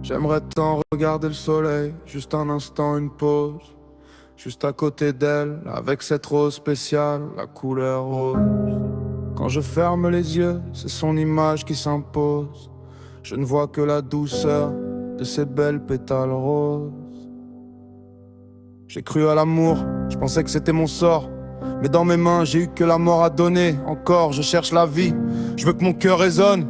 J'aimerais tant regarder le soleil, juste un instant, une pause. Juste à côté d'elle, avec cette rose spéciale, la couleur rose. Quand je ferme les yeux, c'est son image qui s'impose. Je ne vois que la douceur de ses belles pétales roses. J'ai cru à l'amour, je pensais que c'était mon sort. Mais dans mes mains, j'ai eu que la mort à donner. Encore, je cherche la vie, je veux que mon cœur résonne.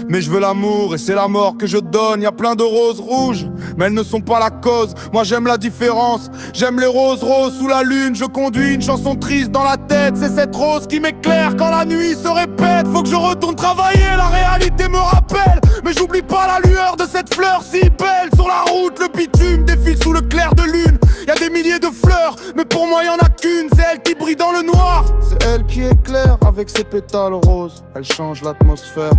Mais je veux l'amour et c'est la mort que je donne. Y a plein de roses rouges, mais elles ne sont pas la cause. Moi j'aime la différence, j'aime les roses roses sous la lune. Je conduis une chanson triste dans la tête. C'est cette rose qui m'éclaire quand la nuit se répète. Faut que je retourne travailler, la réalité me rappelle. Mais j'oublie pas la lueur de cette fleur si belle. Sur la route, le bitume défile sous le clair de lune. Y'a des milliers de fleurs, mais pour moi y'en a qu'une. C'est elle qui brille dans le noir. C'est elle qui éclaire avec ses pétales roses. Elle change l'atmosphère.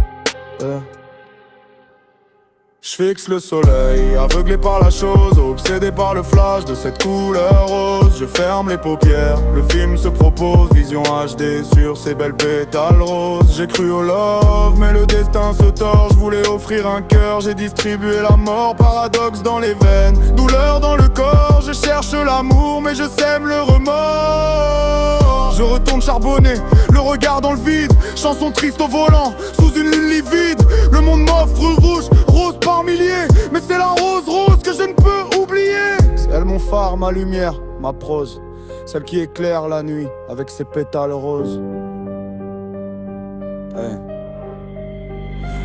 Je fixe le soleil, aveuglé par la chose, obsédé par le flash de cette couleur rose. Je ferme les paupières, le film se propose, vision HD sur ces belles pétales roses. J'ai cru au love, mais le destin se tord. Je voulais offrir un cœur, j'ai distribué la mort. Paradoxe dans les veines, douleur dans le corps. Je cherche l'amour, mais je sème le remords. Je retourne charbonner, le regard dans le vide. Chanson triste au volant, sous une lune livide. Le monde m'offre rouge, rose par milliers. Mais c'est la rose rose que je ne peux oublier. C'est elle mon phare, ma lumière, ma prose. Celle qui éclaire la nuit avec ses pétales roses.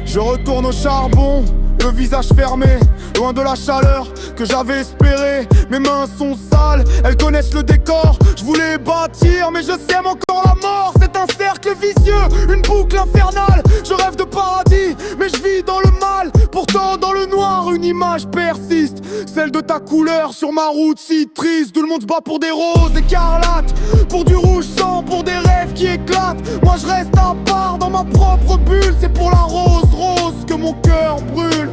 Je retourne au charbon, le visage fermé, loin de la chaleur que j'avais espérée. Mes mains sont sales, elles connaissent le décor. Je voulais bâtir, mais je sème encore la mort. C'est un cercle vicieux, une boucle infernale. Je rêve de paradis, mais je vis dans le mal. Pourtant dans le noir, une image persiste. Celle de ta couleur sur ma route si triste. Tout le monde se bat pour des roses écarlates, pour du rouge sang, pour des rêves qui éclatent. Moi je reste à part dans ma propre bulle. C'est pour la rose rose que mon cœur brûle.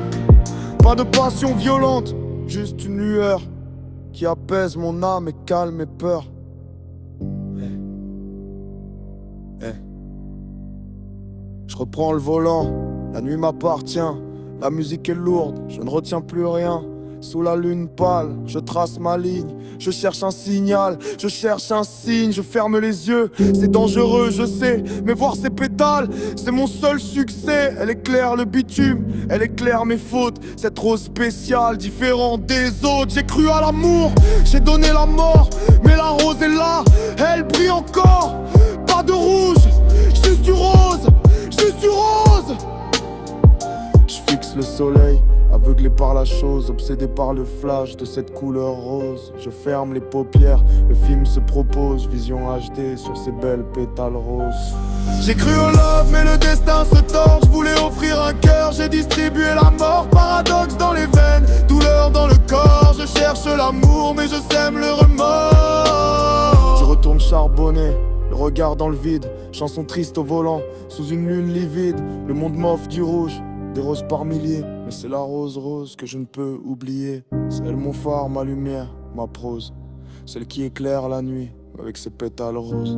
Pas de passion violente, juste une lueur qui apaise mon âme et calme mes peurs. Je reprends le volant, la nuit m'appartient. La musique est lourde, je ne retiens plus rien. Sous la lune pâle, je trace ma ligne. Je cherche un signal, je cherche un signe. Je ferme les yeux, c'est dangereux, je sais. Mais voir ces pétales, c'est mon seul succès. Elle éclaire le bitume, elle éclaire mes fautes. Cette rose spéciale, différente des autres. J'ai cru à l'amour, j'ai donné la mort. Mais la rose est là, elle brille encore. Pas de rouge, juste du rose, juste du rose. Je fixe le soleil, aveuglé par la chose, obsédé par le flash de cette couleur rose. Je ferme les paupières, le film se propose, vision HD sur ces belles pétales roses. J'ai cru au love, mais le destin se tord. Je voulais offrir un cœur, j'ai distribué la mort. Paradoxe dans les veines, douleur dans le corps. Je cherche l'amour, mais je sème le remords. Je retourne charbonner, le regard dans le vide. Chanson triste au volant, sous une lune livide. Le monde m'offre du rouge, des roses par milliers, mais c'est la rose rose que je ne peux oublier. C'est elle mon phare, ma lumière, ma prose. Celle qui éclaire la nuit avec ses pétales roses.